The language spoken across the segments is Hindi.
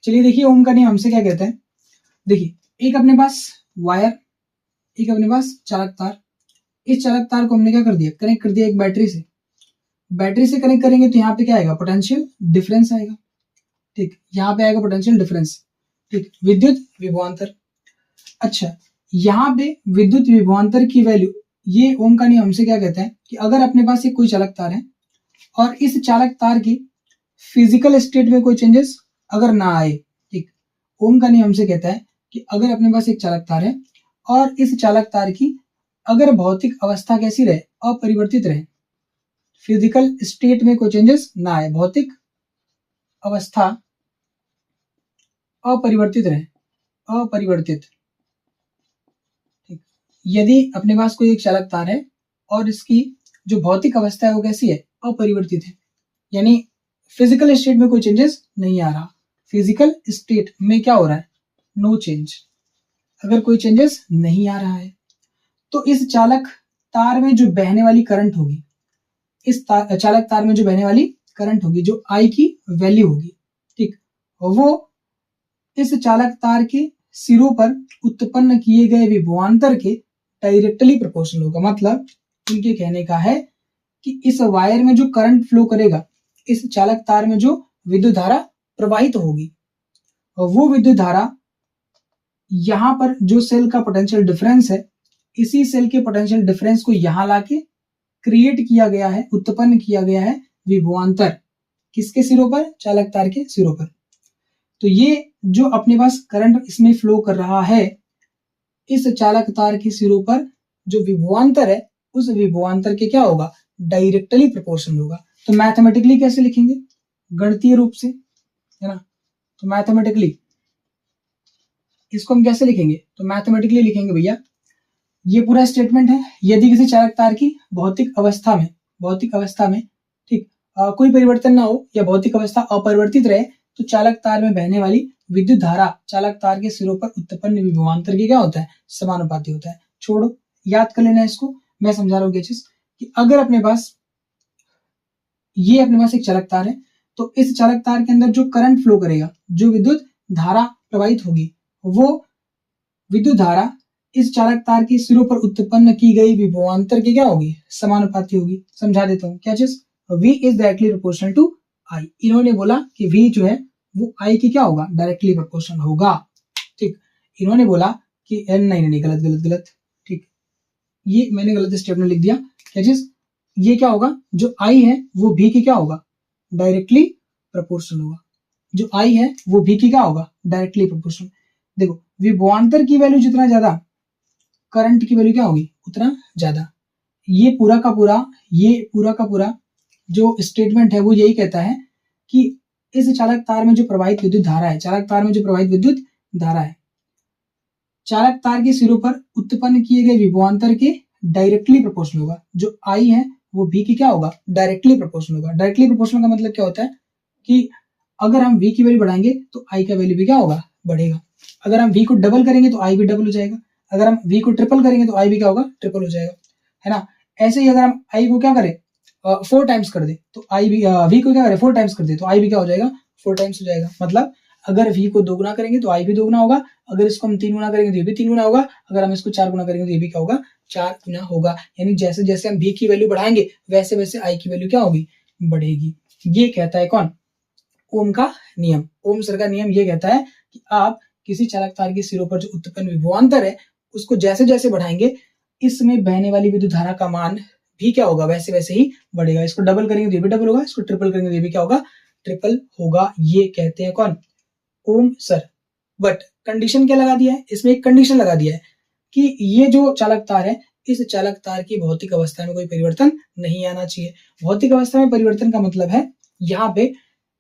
चलिए देखिए ओम का नियम हमसे क्या कहता है। देखिए एक अपने पास वायर, एक अपने पास चालक तार। इस चालक तार को हमने क्या कर दिया, कनेक्ट कर दिया एक बैटरी से। बैटरी से कनेक्ट करेंगे तो यहाँ पे क्या आएगा, पोटेंशियल डिफरेंस आएगा। ठीक, यहाँ पे आएगा पोटेंशियल डिफरेंस। ठीक, विद्युत विभवांतर। अच्छा, यहाँ पे विद्युत विभवांतर की वैल्यू, ये ओम का नियम हमसे क्या कहता है कि अगर अपने पास एक कोई चालक तार है और इस चालक तार की फिजिकल स्टेट में कोई चेंजेस अगर ना आए, ठीक, ओम का नियम हमसे कहता है कि अगर अपने पास एक चालक तार है और इस चालक तार की अगर भौतिक अवस्था कैसी रहे, अपरिवर्तित रहे, फिजिकल स्टेट में कोई चेंजेस ना आए, भौतिक अवस्था अपरिवर्तित रहे, अपरिवर्तित। ठीक, यदि अपने पास कोई एक चालक तार है और इसकी जो भौतिक अवस्था है वो कैसी है, अपरिवर्तित है, यानी फिजिकल स्टेट में कोई चेंजेस नहीं आ रहा। फिजिकल स्टेट में क्या हो रहा है, नो चेंज। अगर कोई चेंजेस नहीं आ रहा है तो इस चालक तार में जो बहने वाली करंट होगी, इस चालक तार में जो बहने वाली करंट होगी, जो आई की वैल्यू होगी, ठीक, वो इस चालक तार के सिरों पर उत्पन्न किए गए विभवांतर के डायरेक्टली प्रोपोर्शनल होगा। मतलब इनके कहने का है कि इस वायर में जो करंट फ्लो करेगा, इस चालक तार में जो विद्युत धारा प्रवाहित होगी, वो विद्युत धारा यहाँ पर जो सेल का पोटेंशियल डिफरेंस है, इसी सेल के पोटेंशियल डिफरेंस को यहाँ लाके क्रिएट किया गया है, उत्पन्न किया गया है विभवांतर। किसके सिरों पर, चालक तार के सिरों पर। तो ये जो अपने पास करंट इसमें फ्लो कर रहा है, इस चालक तार के सिरों पर जो विभवांतर है, उस विभवांतर के क्या होगा, डायरेक्टली प्रोपोर्शनल होगा। तो मैथमेटिकली कैसे लिखेंगे, गणितीय रूप से, है ना। तो मैथमेटिकली इसको हम कैसे लिखेंगे, तो मैथमेटिकली लिखेंगे भैया, ये पूरा स्टेटमेंट है, यदि किसी चालक तार की भौतिक अवस्था में ठीक कोई परिवर्तन ना हो या भौतिक अवस्था अपरिवर्तित रहे, तो चालक तार में बहने वाली विद्युत धारा चालक तार के सिरों पर उत्पन्न विभवांतर के क्या होता है, समानुपाती होता है। छोड़ो, याद कर लेना इसको, मैं समझा रहा हूँ ये चीज कि अगर अपने पास ये अपने पास एक चालक तार है, तो इस चालक तार के अंदर जो करंट फ्लो करेगा, जो विद्युत धारा प्रवाहित होगी, वो विद्युत धारा इस चालक तार के सिरों पर उत्पन्न की गई विभवांतर की क्या होगी, समानुपाती होगी। समझा देता हूँ क्या चीज, V is directly proportional to I। इन्होंने बोला कि V जो है वो I की क्या होगा, डायरेक्टली प्रोपोर्शनल होगा। ठीक, इन्होंने बोला कि नहीं गलत। ठीक, ये मैंने गलत स्टेटमेंट लिख दिया। क्या चीज, ये क्या होगा, जो I है वो V की क्या होगा, डायरेक्टली प्रोपोर्शनल होगा। जो I है वो V की क्या होगा, डायरेक्टली प्रोपोर्शनल। देखो, विभवांतर की वैल्यू जितना ज्यादा, करंट की वैल्यू क्या होगी, उतना ज्यादा। ये पूरा का पूरा जो स्टेटमेंट है वो यही कहता है कि इस चालक तार में जो प्रवाहित विद्युत धारा है, चालक तार के सिरों पर उत्पन्न किए गए विभवांतर के डायरेक्टली प्रोपोर्शनल होगा। जो I है वो V की क्या होगा, डायरेक्टली प्रोपोर्शनल होगा। डायरेक्टली प्रोपोर्शनल का मतलब क्या होता है कि अगर हम V की वैल्यू बढ़ाएंगे तो I का वैल्यू भी क्या होगा, बढ़ेगा। अगर हम V को डबल करेंगे तो I भी डबल हो जाएगा। अगर हम V को ट्रिपल करेंगे तो I भी क्या होगा, ट्रिपल हो जाएगा, है ना। ऐसे ही अगर हम I को क्या करें, 4 टाइम्स कर दे तो I भी V को क्या करें, 4 टाइम्स कर दे तो I भी क्या हो जाएगा, 4 टाइम्स हो जाएगा। मतलब अगर V को 2 गुना करेंगे तो I भी 2 गुना होगा, अगर इसको हम 3 गुना करेंगे तो ये भी 3 गुना होगा, अगर हम इसको 4 गुना करेंगे तो ये भी क्या होगा, 4 गुना होगा। यानी जैसे जैसे हम V की वैल्यू बढ़ाएंगे वैसे वैसे I की वैल्यू क्या होगी, बढ़ेगी। ये कहता है कौन, ओम का नियम। ओम सर का नियम ये कहता है कि आप किसी चालक तार के सिरों पर जो उत्पन्न विभवांतर है उसको जैसे जैसे बढ़ाएंगे, इसमें बहने वाली विद्युत धारा का मान भी क्या होगा, वैसे वैसे ही बढ़ेगा। इसको डबल करेंगे तो ये भी डबल होगा, इसको ट्रिपल करेंगे तो ये भी क्या होगा, ट्रिपल होगा। ये कहते हैं कौन, ओम सर। बट कंडीशन क्या लगा दिया है, इसमें एक कंडीशन लगा दिया है कि ये जो चालक तार है, इस चालक तार की भौतिक अवस्था में कोई परिवर्तन नहीं आना चाहिए। भौतिक अवस्था में परिवर्तन का मतलब है यहाँ पे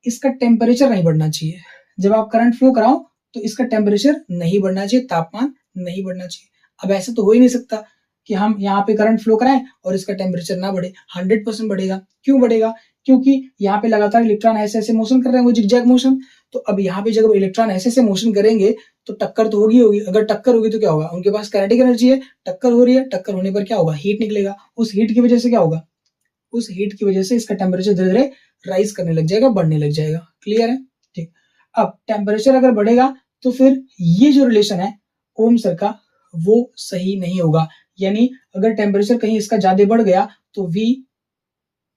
इसका टेम्परेचर नहीं बढ़ना चाहिए। जब आप करंट फ्लो कराओ तो इसका टेम्परेचर नहीं बढ़ना चाहिए, तापमान नहीं बढ़ना चाहिए। अब ऐसा तो हो ही नहीं सकता कि हम यहाँ पे करंट फ्लो कराएं और इसका टेम्परेचर ना बढ़े। 100% बढ़ेगा। क्यों बढ़ेगा, क्योंकि यहाँ पे लगातार इलेक्ट्रॉन ऐसे ऐसे मोशन कर रहे हैं, वो जिगजैग मोशन। तो अब यहाँ पे जब इलेक्ट्रॉन ऐसे ऐसे मोशन करेंगे तो टक्कर तो होगी। अगर टक्कर होगी तो क्या होगा, उनके पास काइनेटिक एनर्जी है, टक्कर हो रही है, टक्कर होने पर क्या होगा, हीट निकलेगा। उस हीट की वजह से क्या होगा, उस हीट की वजह से इसका टेम्परेचर धीरे धीरे राइज करने लग जाएगा, बढ़ने लग जाएगा। क्लियर है, ठीक। अब टेम्परेचर अगर बढ़ेगा तो फिर ये जो रिलेशन है ओम सर का वो सही नहीं होगा, यानी अगर टेम्परेचर कहीं इसका ज्यादा बढ़ गया तो V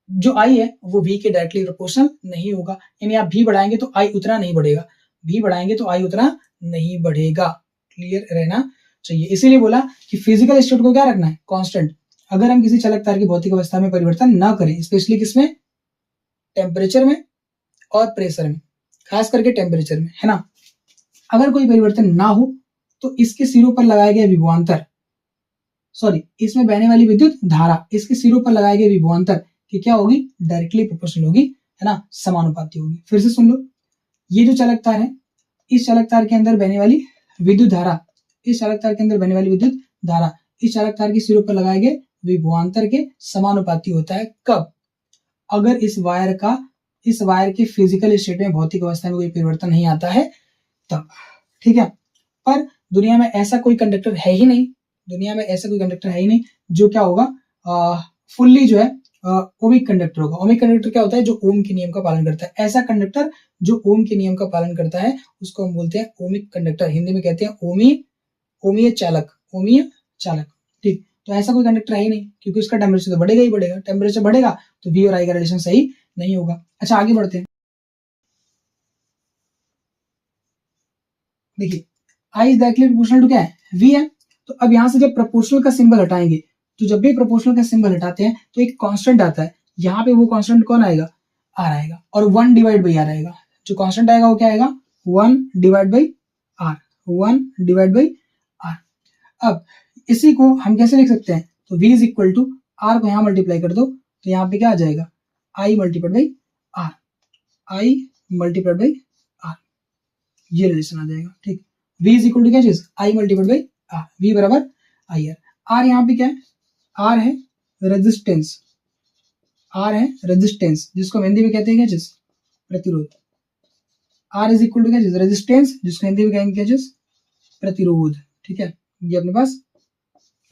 जो I है वो V के डायरेक्टली प्रोपोर्शनल नहीं होगा, यानी आप V बढ़ाएंगे तो I उतना नहीं बढ़ेगा, V बढ़ाएंगे तो I उतना नहीं बढ़ेगा। क्लियर रहना चाहिए, इसीलिए बोला कि फिजिकल स्टेट को क्या रखना है, कांस्टेंट। अगर हम किसी चालक तार की भौतिक अवस्था में परिवर्तन ना करें, स्पेशली किसमें, टेम्परेचर में और प्रेशर में, खास करके टेम्परेचर में, है ना। अगर कोई परिवर्तन ना हो तो इसके सिरों पर लगाए गए विभवांतर, सॉरी इसमें बहने वाली विद्युत धारा इसके सिरों पर लगाए गए विभवांतर की क्या होगी, डायरेक्टली प्रोपोर्शनल होगी, है ना, समानुपाती होगी। फिर से सुन लो, ये जो चालक तार है, इस चालक तार के अंदर बहने वाली विद्युत धारा, इस चालक तार के अंदर बहने वाली विद्युत धारा इस चालक तार के सिरों पर लगाए गए विभवांतर के समानुपाती होता है। कब, अगर इस वायर के फिजिकल स्टेट में, भौतिक अवस्था में कोई परिवर्तन नहीं आता है तब, ठीक है। पर दुनिया में ऐसा कोई कंडक्टर है ही नहीं, दुनिया में ऐसा कोई कंडक्टर है ही नहीं जो क्या होगा, फुल्ली जो है ओमिक कंडक्टर होगा। ओमिक कंडक्टर क्या होता है, जो ओम के नियम का पालन करता है। ऐसा कंडक्टर जो ओम के नियम का पालन करता है उसको हम बोलते हैं ओमिक कंडक्टर, हिंदी में कहते हैं ओमीय चालक, ठीक। तो ऐसा कोई कंडक्टर है ही नहीं, क्योंकि उसका टेम्परेचर तो बढ़ेगा ही बढ़ेगा, टेम्परेचर बढ़ेगा तो V और I का रिलेशन सही नहीं होगा। अच्छा आगे बढ़ते हैं, देखिए I is directly proportional to क्या है, V है। तो अब यहां से जब प्रोपोर्शनल का सिंबल हटाएंगे, तो जब भी प्रोपोर्शनल का सिंबल हटाते हैं तो एक कांस्टेंट आता है, यहाँ पे वो कांस्टेंट कौन आएगा, R आएगा, और 1 डिवाइड बाई R आएगा। जो कांस्टेंट आएगा वो क्या आएगा, 1 divide by R, 1 divide by R। अब इसी को हम कैसे लिख सकते हैं, तो V is equal to R को यहाँ मल्टीप्लाई कर दो तो यहाँ पे क्या आ जाएगा, I multiplied by R, I multiplied by R, ये रिलेशन आ जाएगा, ठीक। V इज इक्वल टू क्या चीज, I multiplied by R, V बराबर IR। R यहाँ पे क्या है, R है रेजिस्टेंस, R है रेजिस्टेंस, जिसको हम हिंदी में कहते हैं क्या चीज, प्रतिरोध। R इज इक्वल टू क्या चीज, रेजिस्टेंस, जिसको हिंदी में कहेंगे क्या चीज, प्रतिरोध, ठीक है। ये अपने पास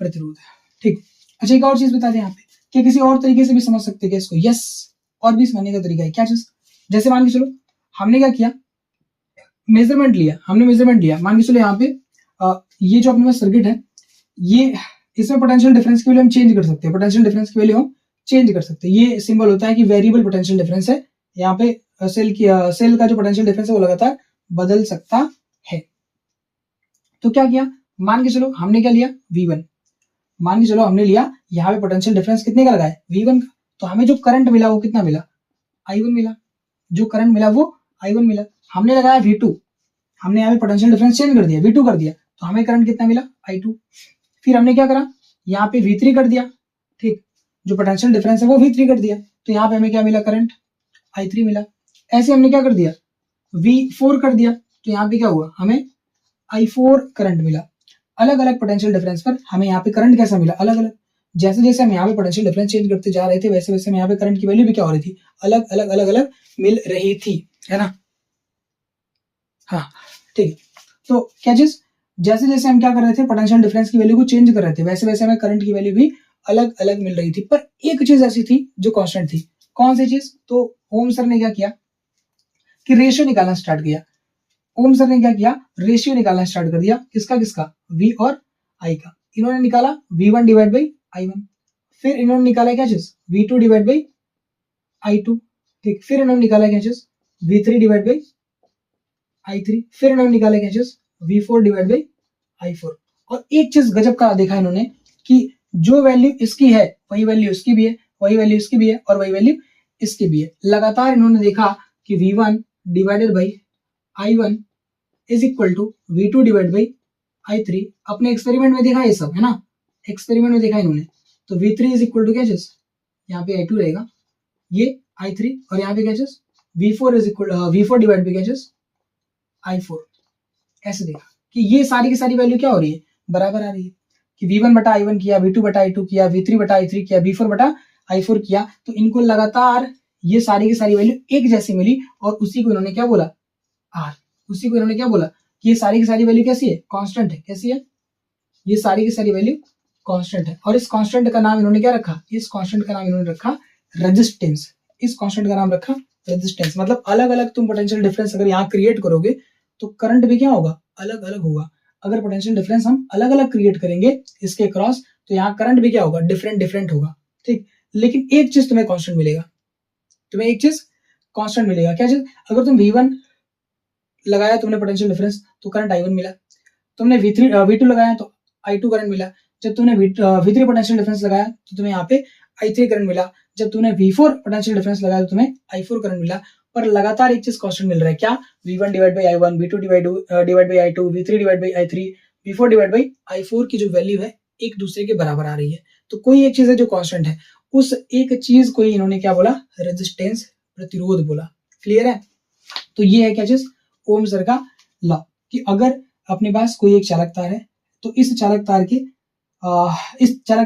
प्रतिरोध, ठीक। अच्छा एक और चीज बता दें यहाँ पे, क्या किसी और तरीके से भी समझ सकते हैं क्या इसको, यस, और भी समझने का तरीका है, क्या चीज, जैसे मान के चलो हमने क्या किया, मेजरमेंट लिया, मान के चलो यहाँ पे ये जो अपने पास सर्किट है, ये इसमें पोटेंशियल डिफरेंस की वैल्यू हम चेंज कर सकते हैं, पोटेंशियल डिफरेंस की वैल्यू हम चेंज कर सकते हैं। ये सिंबल होता है कि वेरिएबल पोटेंशियल डिफरेंस है, यहाँ पे सेल का जो पोटेंशियल डिफरेंस है वो लगातार बदल सकता है। तो क्या किया, मान के चलो हमने क्या लिया, V1, मान के चलो हमने लिया, यहाँ पे पोटेंशियल डिफरेंस कितने का लगाया, V1 का, तो हमें जो करंट मिला वो कितना मिला, I1 मिला, जो करंट मिला वो I1 मिला। हमने लगाया V2, हमने यहाँ पे पोटेंशियल डिफरेंस चेंज कर दिया, V2 कर दिया, तो हमें करंट कितना मिला, I2। फिर हमने क्या करा, यहाँ पे V3 कर दिया, ठीक, जो पोटेंशियल डिफरेंस है वो V3 कर दिया, तो यहाँ पे हमें क्या मिला, करंट I3 मिला। ऐसे हमने क्या कर दिया, V4 कर दिया, तो यहाँ पे क्या हुआ, हमें I4 करंट मिला। अलग अलग पोटेंशियल डिफरेंस पर हमें यहाँ पे करंट कैसा मिला, अलग अलग। जैसे जैसे हम यहाँ पे पोटेंशियल डिफरेंस चेंज करते जा रहे थे, वैसे वैसे यहाँ पे करंट की वैल्यू भी क्या हो रही थी, अलग अलग मिल रही थी, है ना। हाँ ठीक, तो क्या चीज, जैसे जैसे हम क्या कर रहे थे, पोटेंशियल डिफरेंस की वैल्यू को चेंज कर रहे थे, वैसे वैसे हमें करंट की वैल्यू भी अलग अलग मिल रही थी। पर एक चीज ऐसी थी जो कांस्टेंट थी, कौन सी चीज, तो ओम सर ने क्या किया कि रेशियो निकालना स्टार्ट किया। ओम सर ने क्या किया, रेशियो निकालना स्टार्ट कर दिया, किसका किसका, V और I का। इन्होंने निकाला V1 डिवाइड बाई I1, फिर इन्होंने निकाला क्या चीज, V2 डिवाइड बाई I2, ठीक। फिर इन्होंने निकाला क्या चीज, V3 डिवाइड बाई I3, फिर इन्होंने निकाला क्या चीज, V4 डिवाइड बाई I4। और एक चीज गजब का देखा इन्होंने कि जो वैल्यू इसकी है वही वैल्यू इसकी भी है, वही वैल्यू इसकी भी है, और वही वैल्यू इसकी भी है। लगातार इन्होंने देखा कि V1 divided by I1 is equal to V2 divide by I3। अपने एक्सपेरिमेंट में देखा ये सब, है ना, एक्सपेरिमेंट में देखा इन्होंने। तो V3 इज इक्वल टू क्या चीज, यहाँ पे I2 रहेगा, ये I3, और यहाँ पे क्या चीज V4 is equal V4 divide by क्या चीज I4। ऐसे देखा कि ये सारी की सारी वैल्यू क्या हो रही है, बराबर आ रही है, कि V1 बटा I1 किया, V2 बटा I2 किया, V3 बटा I3 किया, V4 बटा I4 किया, तो इनको लगातार ये सारी की सारी वैल्यू एक जैसी मिली, और उसी को इन्होंने क्या बोला, R। उसी को इन्होंने क्या बोला कि ये सारी की सारी वैल्यू कैसी है, कांस्टेंट है। कैसी है, ये सारी की सारी वैल्यू कांस्टेंट है, और इस कांस्टेंट का नाम इन्होंने क्या रखा, इस कांस्टेंट का नाम इन्होंने रखा रेजिस्टेंस। इस कांस्टेंट का नाम रखा रेजिस्टेंस मतलब अलग अलग तुम पोटेंशियल डिफरेंस अगर यहाँ क्रिएट करोगे तो करंट भी क्या होगा, अलग अलग होगा। अगर पोटेंशियल डिफरेंस हम अलग अलग क्रिएट करेंगे इसके क्रॉस तो यहाँ करंट भी क्या होगा, डिफरेंट डिफरेंट होगा, ठीक। लेकिन एक चीज तुम्हें कांस्टेंट मिलेगा, तुम्हें एक चीज कांस्टेंट मिलेगा, क्या चीज, अगर तुम V1 लगाया तुमने पोटेंशियल डिफरेंस तो करंट I1 मिला, तुमने V2 लगाया तो I2 करंट मिला, जब तुमने V3 पोटेंशियल डिफरेंस लगाया तो तुम्हें यहाँ पे I3 करंट मिला, जब तुमने V4 पोटेंशियल डिफरेंस लगाया तो तुम्हें I4 करंट मिला। पर लगातार एक चीज कांस्टेंट मिल रहा है, क्या, V1 divide by I1, V2 divide by I2, V3 divide by I3, V4 divide by I4 की जो वैल्यू है एक दूसरे के बराबर आ रही है। तो कोई एक चीज है जो कांस्टेंट है, उस एक चीज को इन्होंने क्या बोला, रेजिस्टेंस, प्रतिरोध बोला। क्लियर है? तो ये है क्या चीज, ओम सर का लॉ, कि अगर अपने पास कोई एक चालक तार है तो इस चालक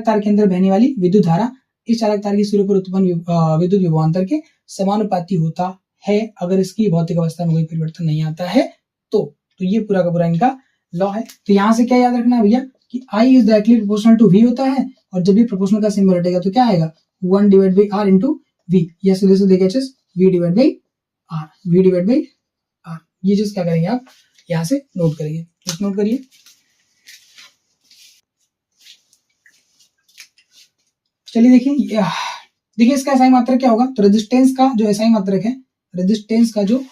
तार के अंदर बहने वाली विद्युत धारा इस चालक तार की सिरे पर उत्पन्न विद्युत विभवांतर के समानुपाती होता है अगर इसकी भौतिक अवस्था में कोई परिवर्तन नहीं आता है तो ये पूरा का पूरा इनका लॉ है। तो यहाँ से क्या याद रखना है भैया कि I is directly proportional to V होता है, और जब भी प्रोपोर्शनल का सिंबल हटेगा तो क्या आएगा, 1 divide by R into V, या सीधे से देखिए V divide by R, V divide by R। ये चीज क्या करेंगे आप यहाँ से नोट करेंगे, नोट करिए। चलिए देखिए इसका SI मात्रक क्या होगा, तो रेजिस्टेंस का जो SI मात्रक है, रेजिस्टेंस का जो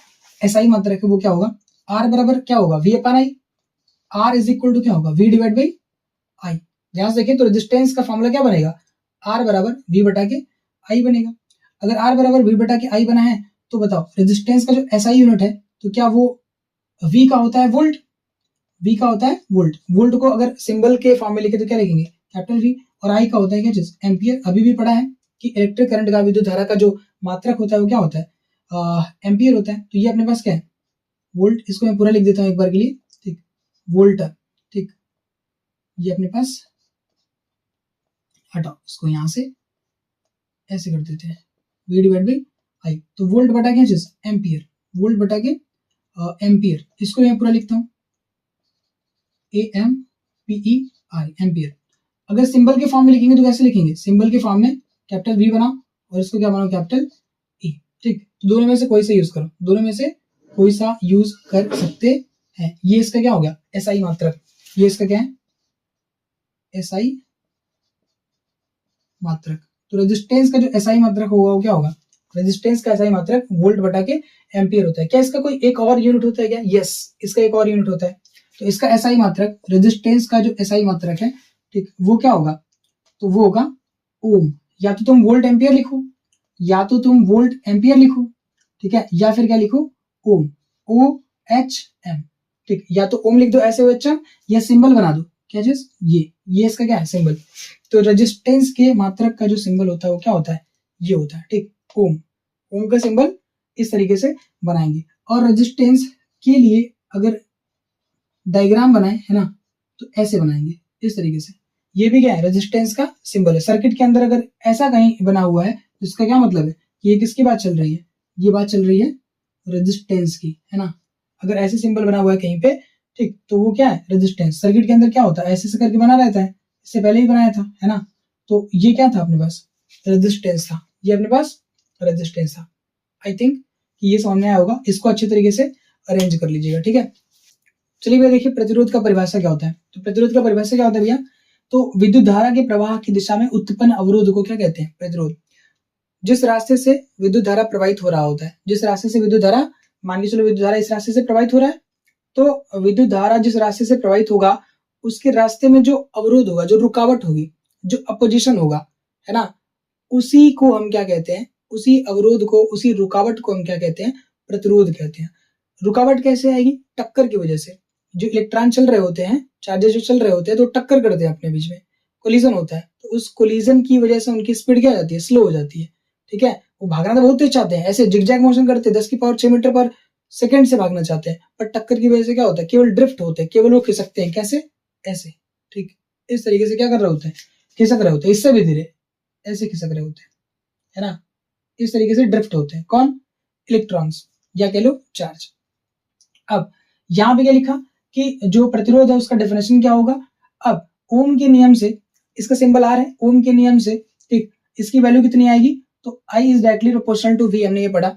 SI मात्रक है वो क्या होगा, R बराबर क्या होगा, V अपन I, R is equal to क्या होगा, V डिवाइड बाई I। ध्यान से देखिए तो रेजिस्टेंस का फॉर्मूला क्या बनेगा, R बराबर V बटा के I बनेगा। अगर R बराबर V बटा के I बना है तो बताओ रेजिस्टेंस का जो SI यूनिट है तो क्या वो V का होता है वोल्ट, V का होता है वोल्ट, वोल्ट को अगर सिंबल के फॉर्म में लिखे तो क्या लिखेंगे, कैपिटल V, और I का होता है क्या चीज, एम्पियर। अभी भी पढ़ा है कि इलेक्ट्रिक करंट का, विद्युत धारा का जो मात्रक होता है वो क्या होता है, एम्पियर होता है। तो ये अपने पास क्या है, वोल्ट, इसको मैं पूरा लिख देता हूँ एक बार के लिए, ठीक, वोल्ट, ठीक, ये अपने पास हटाओ, इसको यहां से ऐसे कर देते हैं, V डिवाइड बाई I, तो वोल्ट बटा क्या चीज, एम्पियर, वोल्ट बटा के एम्पियर, इसको मैं पूरा लिखता हूँ AMPER, एम्पियर। अगर सिंबल के फॉर्म में लिखेंगे तो कैसे लिखेंगे, सिंबल के फॉर्म में कैपिटल V बनाओ और इसको क्या बनाओ, कैपिटल E, ठीक। तो दोनों में से कोई सा यूज करो, दोनों में से कोई सा यूज कर सकते हैं। ये इसका क्या हो गया, SI मात्रक, ये इसका क्या है, SI मात्रक। तो रेजिस्टेंस का जो SI मात्रक होगा वो क्या होगा, रेजिस्टेंस का SI मात्रक वोल्ट बटा के एम्पियर होता है। क्या इसका कोई एक और यूनिट होता है क्या, यस, इसका एक और यूनिट होता है। तो इसका SI मात्रक, रेजिस्टेंस का जो SI मात्रक है, ठीक, वो क्या होगा, तो वो होगा ओम। या तो तुम वोल्ट एम्पियर लिखो, या तो तुम वोल्ट एम्पियर लिखो, ठीक है, या फिर क्या लिखो, ओम, OHM, ठीक, या तो ओम लिख दो ऐसे OHM, या सिंबल बना दो क्या चीज, ये इसका क्या है सिंबल। तो रेजिस्टेंस के मात्रक का जो सिंबल होता है वो क्या होता है, ये होता है, ठीक, ओम। ओम का सिंबल इस तरीके से बनाएंगे। और रेजिस्टेंस के लिए अगर डायग्राम बनाए है ना तो ऐसे बनाएंगे इस तरीके से। ये भी क्या है, रेजिस्टेंस का सिंबल है। सर्किट के अंदर अगर ऐसा कहीं बना हुआ है तो इसका क्या मतलब है, ये किसकी बात चल रही है, ये बात चल रही है रेजिस्टेंस की, है ना। अगर ऐसे सिंबल बना हुआ है कहीं पे, ठीक, तो वो क्या है, रेजिस्टेंस। सर्किट के अंदर क्या होता है, ऐसे करके बना रहता है, इससे पहले ही बनाया था, है ना। तो ये क्या था अपने पास, रेजिस्टेंस था, ये अपने पास रेजिस्टेंस था। आई थिंक ये समझ में आया होगा, इसको अच्छे तरीके से अरेंज कर लीजिएगा, ठीक है। चलिए भैया देखिए प्रतिरोध का परिभाषा क्या होता है। तो प्रतिरोध का परिभाषा क्या होता है भैया, तो विद्युत धारा के प्रवाह की दिशा में उत्पन्न अवरोध को क्या कहते हैं, प्रतिरोध। जिस रास्ते से विद्युत धारा प्रवाहित हो रहा होता है, जिस रास्ते से विद्युत धारा, मान के चलो विद्युत धारा इस रास्ते से प्रवाहित हो रहा है, तो विद्युत धारा जिस रास्ते से प्रवाहित होगा उसके रास्ते में जो अवरोध होगा, जो रुकावट होगी, जो अपोजिशन होगा, है ना, उसी को हम क्या कहते हैं, उसी अवरोध को, उसी रुकावट को हम क्या कहते हैं, प्रतिरोध कहते हैं। रुकावट कैसे आएगी, टक्कर की वजह से। जो इलेक्ट्रॉन चल रहे होते हैं, चार्जेस जो चल रहे होते हैं, तो टक्कर करते हैं अपने बीच में, कोलिजन होता है, तो उस कोलिजन की वजह से उनकी स्पीड क्या हो जाती है, स्लो हो जाती है, ठीक है। वो भागना तो बहुत तेज चाहते हैं, ऐसे जिगजैग मोशन करते हैं, 10 की पावर 6 मीटर पर सेकंड से भागना चाहते हैं, पर टक्कर की वजह से क्या होता है, केवल ड्रिफ्ट होते हैं, केवल वो खिसकते हैं, कैसे, ऐसे, ठीक, इस तरीके से क्या कर रहे होते हैं, खिसक रहे होते हैं, इससे भी धीरे ऐसे खिसक रहे होते हैं, है ना, इस तरीके से ड्रिफ्ट होते हैं, कौन, इलेक्ट्रॉन्स, या कह लो चार्ज। अब यहां पे क्या लिखा कि जो प्रतिरोध है उसका डेफिनेशन क्या होगा। अब ओम के नियम से, इसका सिंबल आर है, ओम के नियम से, ठीक, इसकी वैल्यू कितनी आएगी, तो I is directly proportional to V, हमने ये पढ़ा,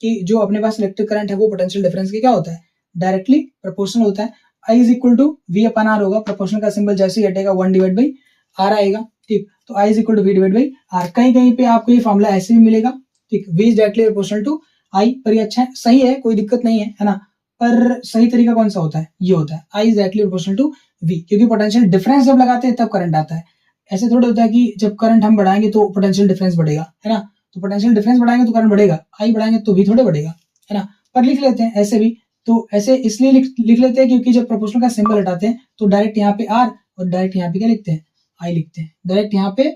कि जो अपने पास इलेक्ट्रिक करंट है वो पोटेंशियल डिफरेंस के क्या होता है, डायरेक्टली प्रोपोर्शनल होता है। I is equal to V अपन R होगा, प्रोपोर्शनल का सिंबल जैसे ही हटेगा 1 डिवाइड बाई R आएगा, ठीक। तो I is equal to V divide by R। कहीं कहीं पे आपको ये फॉर्मूला ऐसे भी मिलेगा, ठीक, V is directly proportional to I, पर ये अच्छा है, सही है, कोई दिक्कत नहीं है ना। पर सही तरीका कौन सा होता है, ये होता है I is directly proportional to V, क्योंकि पोटेंशियल डिफरेंस जब लगाते हैं तब करंट आता है। ऐसे थोड़ा होता है कि जब करंट हम बढ़ाएंगे तो पोटेंशियल डिफरेंस बढ़ेगा, है ना। तो पोटेंशियल डिफरेंस बढ़ाएंगे तो करंट बढ़ेगा, I बढ़ाएंगे तो V थोड़े बढ़ेगा, है ना। पर लिख लेते हैं ऐसे भी, तो ऐसे इसलिए लिख लेते हैं क्योंकि जब प्रोपोर्शनल का सिंबल हटाते हैं तो डायरेक्ट यहाँ पे R और डायरेक्ट यहाँ पे क्या लिखते हैं, I लिखते हैं। डायरेक्ट यहाँ पे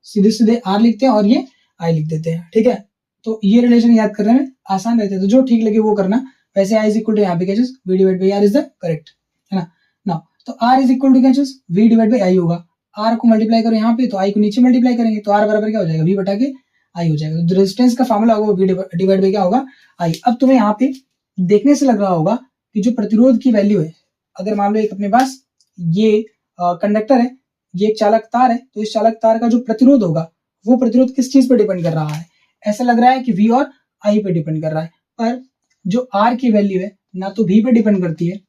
सीधे सीधे R लिखते हैं और ये I लिख देते हैं, ठीक है। तो ये रिलेशन याद करने में आसान रहता है, तो जो ठीक लगे वो करना। वैसे I इज इक्वल टू यहाँ पे क्या चीज V divide by R is the correct, है ना। नाउ तो R इज इक्वल टू क्या चीज V डिवाइड बाई I होगा। R को मल्टीप्लाई करो यहाँ पे तो I को नीचे मल्टीप्लाई करेंगे तो R बराबर क्या हो जाएगा, V बटा के I हो जाएगा। तो रेजिस्टेंस का फॉर्मूला होगा V डिवाइड बाई क्या होगा, I। अब तुम्हें यहाँ पे देखने से लग रहा होगा कि जो प्रतिरोध की वैल्यू है, अगर मान लो एक अपने पास ये कंडक्टर है, ये एक चालक तार है, तो इस चालक तार का जो प्रतिरोध होगा वो प्रतिरोध किस चीज पे डिपेंड कर रहा है, ऐसा लग रहा है कि V और I पे डिपेंड कर रहा है। पर जो R की वैल्यू है ना तो V पे डिपेंड करती है,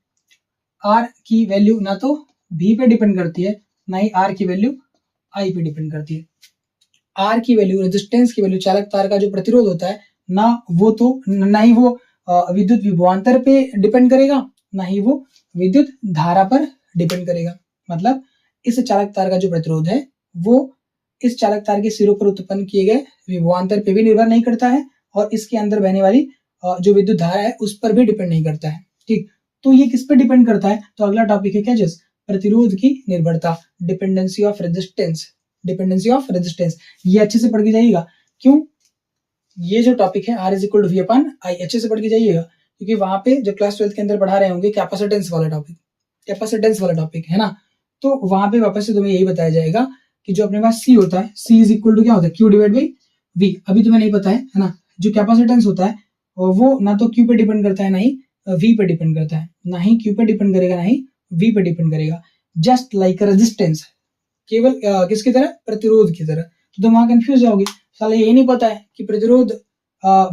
R की वैल्यू ना तो V पे डिपेंड करती है, ना ही R की वैल्यू I पे डिपेंड करती है। R की वैल्यू, रेजिस्टेंस की वैल्यू, चालक तार का जो प्रतिरोध होता है ना वो तो ना ही वो विद्युत विभवांतर पे डिपेंड करेगा, ना ही वो विद्युत धारा पर डिपेंड करेगा। मतलब इस चालक तार का जो प्रतिरोध है वो इस चालक तार के सिरों पर उत्पन्न किए गए विभवांतर पे भी निर्भर नहीं करता है और इसके अंदर बहने वाली जो विद्युत धारा है उस पर भी डिपेंड नहीं करता है, ठीक। तो ये किस पे डिपेंड करता है, तो अगला टॉपिक है क्या, जस्ट प्रतिरोध की निर्भरता, dependency of resistance, dependency of resistance. ये अच्छे से पढ़ के जाइएगा, क्यों, ये जो टॉपिक है R is equal to V अपन I, अच्छे से पढ़ के जाइएगा, क्योंकि वहां पे जब क्लास 12 के अंदर पढ़ा रहे होंगे कैपेसिटेंस वाला टॉपिक, है ना। तो वहां पे वापस से तुम्हें यही बताया जाएगा कि जो अपने पास C होता है, C इज इक्वल टू क्या होता है, Q डिवाइड बाई V। अभी तुम्हें नहीं पता है ना। जो कैपेसिटेंस होता है वो ना तो Q पे डिपेंड करता है ना ही V पे डिपेंड करता है, ना ही Q पे डिपेंड करेगा ना ही V पे डिपेंड करेगा। जस्ट लाइक रेजिस्टेंस, केवल किसकी तरह, प्रतिरोध की तरह। तो तुम वहां कंफ्यूज जाओगे, साला यही नहीं पता है कि प्रतिरोध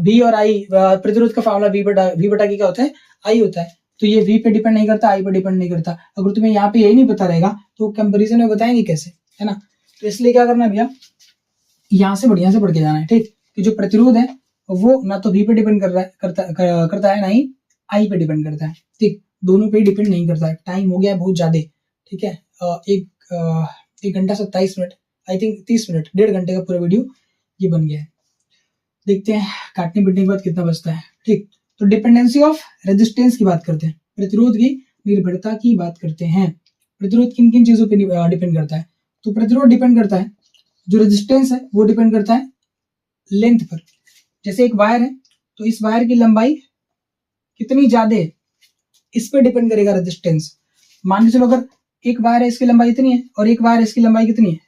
V और I, प्रतिरोध का फॉर्मूला V बटा के क्या होता है, I होता है। तो ये V पे डिपेंड नहीं करता, I पे डिपेंड नहीं करता। अगर तुम्हें यहाँ पे यही नहीं पता रहेगा तो कंपैरिजन में बताएंगे कैसे, है ना। तो इसलिए क्या करना है भैया, यहाँ से बढ़िया से पढ़ के जाना है, ठीक। कि जो प्रतिरोध है वो ना तो V पे डिपेंड करता है ना ही I पे डिपेंड करता है, ठीक। दोनों पे डिपेंड नहीं करता है। टाइम हो गया है बहुत ज्यादा, ठीक है। 1 घंटा 27 मिनट, आई थिंक 30 मिनट, 1.5 घंटे का पूरा वीडियो ये बन गया है। देखते हैं काटने पीटने के बाद कितना बचता है, ठीक। तो डिपेंडेंसी ऑफ रेजिस्टेंस की बात करते हैं, प्रतिरोध की निर्भरता की बात करते हैं। प्रतिरोध किन किन चीजों पे डिपेंड करता है, तो प्रतिरोध डिपेंड करता है, जो रेजिस्टेंस है वो डिपेंड करता है लेंथ पर। जैसे एक वायर है तो इस वायर की लंबाई कितनी ज्यादा है इस पर डिपेंड करेगा रेजिस्टेंस। मान के चलो अगर एक वायर है इसकी लंबाई इतनी है और एक वायर इसकी लंबाई कितनी है,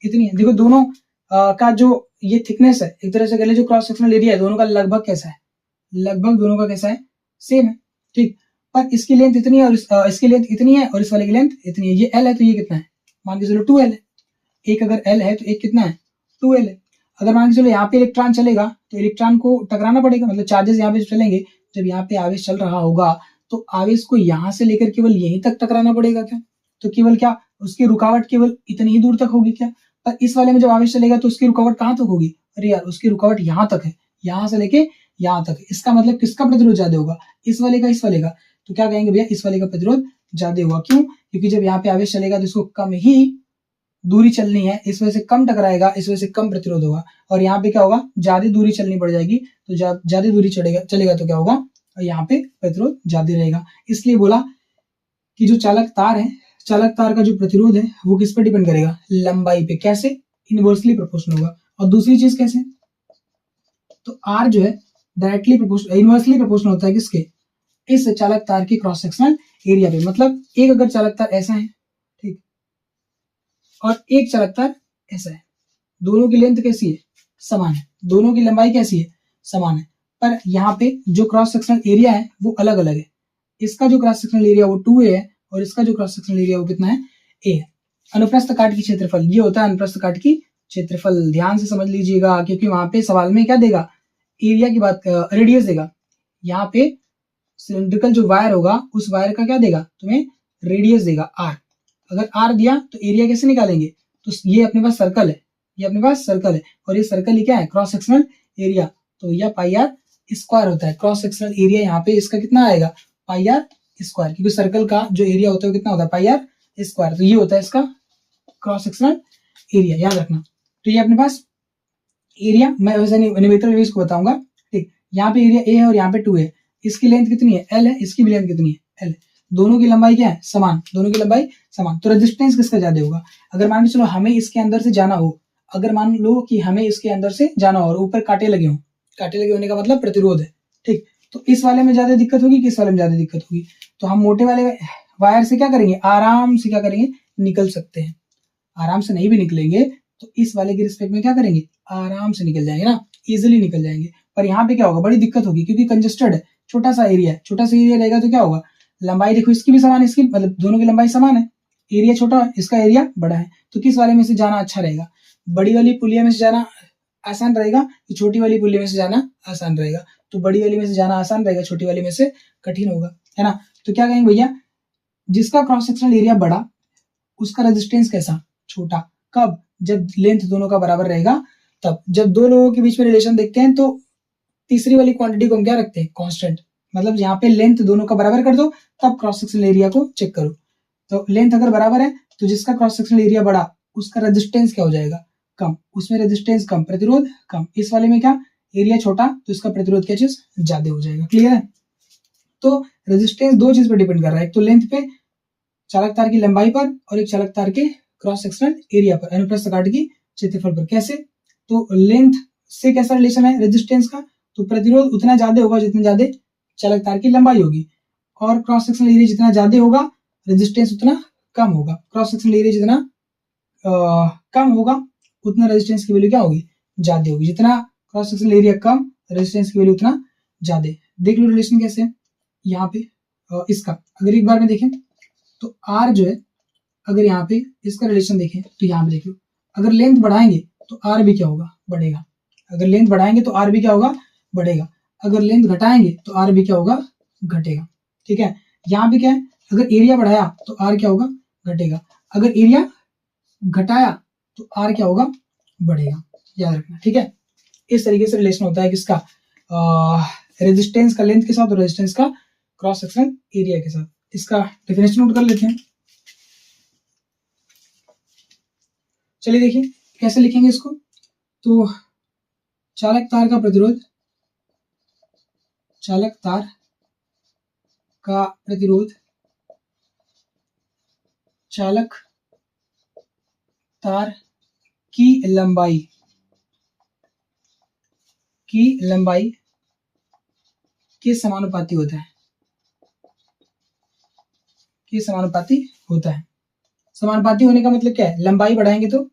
इतनी है। देखो दोनों का जो ये थिकनेस है, एक तरह से कह ले जो क्रॉस सेक्शनल एरिया है, दोनों का लगभग कैसा है, लगभग दोनों का कैसा है, सेम है, ठीक। पर इसकी लेंथ इतनी है और इसकी लेंथ इतनी है और इस वाले की लेंथ इतनी है। ये L है तो ये कितना है, मान के चलो 2L है। एक अगर L है तो एक कितना है, 2L है। अगर मान के चलो यहाँ पे इलेक्ट्रॉन चलेगा तो इलेक्ट्रॉन को टकराना पड़ेगा, मतलब चार्जेस यहाँ पे चलेंगे। जब यहाँ पे आवेश चल रहा होगा तो आवेश को यहाँ से लेकर केवल यहीं तक टकराना पड़ेगा क्या, तो केवल क्या उसकी रुकावट केवल इतनी ही दूर तक होगी क्या। पर इस वाले में जब आवेश चलेगा तो उसकी रुकावट कहाँ तक होगी, अरे यार उसकी रुकावट यहाँ तक है, यहाँ से लेके यहाँ तक। इसका मतलब किसका प्रतिरोध ज्यादा होगा, इस वाले का, इस वाले का। तो क्या कहेंगे भैया, इस वाले का प्रतिरोध ज्यादा होगा। क्यों, क्योंकि जब यहाँ पे आवेश चलेगा तो इसको कम ही दूरी चलनी है, इस वजह से कम टकराएगा, इस वजह से कम प्रतिरोध होगा। और यहाँ पे क्या होगा, ज्यादा दूरी चलनी पड़ जाएगी, तो ज्यादा दूरी चलेगा तो क्या होगा, यहाँ पे प्रतिरोध ज्यादा रहेगा। इसलिए बोला कि जो चालक तार है, चालक तार का जो प्रतिरोध है वो किस पर डिपेंड करेगा, लंबाई पे। कैसे, इनवर्सली प्रोपोर्शनल होगा। और दूसरी चीज कैसे, तो R जो है डायरेक्टली प्रोपोर्शनल, इनवर्सली प्रोपोर्शनल होता है किसके, इस चालक तार की क्रॉस सेक्शनल एरिया पे। मतलब एक अगर चालक तार ऐसा है, ठीक, और एक चालक तार ऐसा है, दोनों की लेंथ कैसी है, समान है, दोनों की लंबाई कैसी है, समान है। पर यहाँ पे जो क्रॉस सेक्शनल एरिया है वो अलग अलग है। इसका जो क्रॉस सेक्शनल एरिया वो 2A है और इसका जो क्रॉस सेक्शनल एरिया वो कितना है, A है। अनुप्रस्थ काट की क्षेत्रफल, ये होता है अनुप्रस्थ काट की क्षेत्रफल। ध्यान से समझ लीजिएगा, क्योंकि वहां पे सवाल में क्या देगा, एरिया की बात, रेडियस देगा। यहाँ पे सिलिंड्रिकल जो वायर होगा उस वायर का क्या देगा तुम्हें, रेडियस देगा आर। अगर आर दिया तो एरिया कैसे निकालेंगे, तो ये अपने पास सर्कल है, ये अपने पास सर्कल है और ये सर्कल ही क्या है, क्रॉस सेक्शनल एरिया। तो यह पाई आर स्क्वायर होता है। क्रॉस सेक्शनल एरिया यहाँ पे इसका कितना आएगा, पाई आर स्क्वायर, क्योंकि सर्कल का जो एरिया होता है वो कितना होता है, पाई आर स्क्वायर। तो ये होता है इसका क्रॉस सेक्शनल एरिया, याद रखना। तो ये अपने पास एरिया, मैं वैसे न्यूमेरिकल वेव्स को बताऊंगा, ठीक। यहाँ पे एरिया ए है और यहाँ पे 2 है, इसकी लेंथ कितनी है, एल है, इसकी भी लेंथ कितनी है, एल। दोनों की लंबाई क्या है, समान, दोनों की लंबाई समान। तो रेजिस्टेंस किसका ज्यादा होगा, अगर मान के चलो हमें इसके अंदर से जाना हो, अगर मान लो कि हमें इसके अंदर से जाना हो और ऊपर कांटे लगे हो, कांटे लगे होने का मतलब प्रतिरोध है, ठीक। तो इस वाले में ज्यादा दिक्कत होगी कि इस वाले में ज्यादा दिक्कत होगी, तो हम मोटे वाले वायर से क्या करेंगे, आराम से क्या करेंगे, निकल सकते हैं। आराम से नहीं भी निकलेंगे तो इस वाले के रिस्पेक्ट में क्या करेंगे, आराम से निकल जाएंगे ना, इजिली निकल जाएंगे। पर यहाँ पे क्या होगा, बड़ी दिक्कत होगी, क्योंकि कंजेस्टेड है, छोटा सा एरिया है, छोटा सा एरिया रहेगा तो क्या होगा, लंबाई देखो इसकी भी समान है, इसकी मतलब दोनों की लंबाई समान है, एरिया छोटा है, इसका एरिया बड़ा है, तो किस वाले में से जाना अच्छा रहेगा, बड़ी वाली पुलिया में से जाना आसान रहेगा कि छोटी वाली पुलिया में से जाना आसान रहेगा, तो बड़ी वाली में से जाना आसान रहेगा, छोटी वाली में से कठिन होगा, है ना। तो क्या कहेंगे भैया, जिसका क्रॉस सेक्शनल एरिया बड़ा उसका रेजिस्टेंस कैसा, छोटा। कब, जब लेंथ दोनों का बराबर रहेगा तब। जब दो लोगों के बीच में रिलेशन देखते हैं तो तीसरी वाली क्वांटिटी को हम क्या रखते हैं, कांस्टेंट। मतलब यहाँ पे लेंथ दोनों का बराबर कर दो तब क्रॉस सेक्शनल एरिया को चेक करो। तो लेंथ अगर बराबर है तो जिसका क्रॉस सेक्शनल एरिया बड़ा उसका रेजिस्टेंस क्या हो जाएगा, कम, उसमें रेजिस्टेंस कम, प्रतिरोध कम। इस वाले में क्या, एरिया छोटा तो इसका प्रतिरोध क्या चीज ज्यादा हो जाएगा। क्लियर है। तो रेजिस्टेंस दो चीज पर डिपेंड कर रहा है, एक तो लेंथ पे, चालक तार की लंबाई पर, और एक चालक तार के क्रॉस सेक्शनल एरिया पर, अनुप्रस्थ काट की क्षेत्रफल पर। कैसे, तो लेंथ से कैसा रिलेशन है रेजिस्टेंस का, तो प्रतिरोध उतना ज्यादा होगा जितना ज्यादा चालक तार की लंबाई होगी, और क्रॉस सेक्शनल एरिया जितना ज्यादा होगा रेजिस्टेंस उतना कम होगा। क्रॉस सेक्शनल एरिया जितना कम होगा उतना रेजिस्टेंस की वैल्यू क्या होगी, ज्यादा होगी। जितना क्रॉस सेक्शनल एरिया कम, रेजिस्टेंस की वैल्यू उतना ज्यादा। देख लो रिलेशन कैसे है यहाँ पे, इसका अगर एक बार में देखें तो आर जो है, अगर यहाँ पे इसका रिलेशन देखें तो यहाँ पे देख लो, अगर लेंथ बढ़ाएंगे तो आर भी क्या होगा, बढ़ेगा। अगर लेंथ बढ़ाएंगे तो आर भी क्या होगा, बढ़ेगा। अगर लेंथ घटाएंगे तो आर भी क्या होगा, घटेगा। ठीक है। यहाँ पे क्या है, अगर एरिया बढ़ाया तो आर क्या होगा, घटेगा। अगर एरिया घटाया तो आर क्या होगा, बढ़ेगा। याद रखना, ठीक है। इस तरीके से रिलेशन होता है किसका, रेजिस्टेंस का लेंथ के साथ और रेजिस्टेंस का क्रॉस सेक्शनल एरिया के साथ। इसका डेफिनेशन नोट कर लेते हैं। चलिए देखिए कैसे लिखेंगे इसको। तो चालक तार का प्रतिरोध, चालक तार का प्रतिरोध चालक तार की लंबाई के समानुपाती होता है, के समानुपाती होता है। समानुपाती होने का मतलब क्या है, लंबाई बढ़ाएंगे तो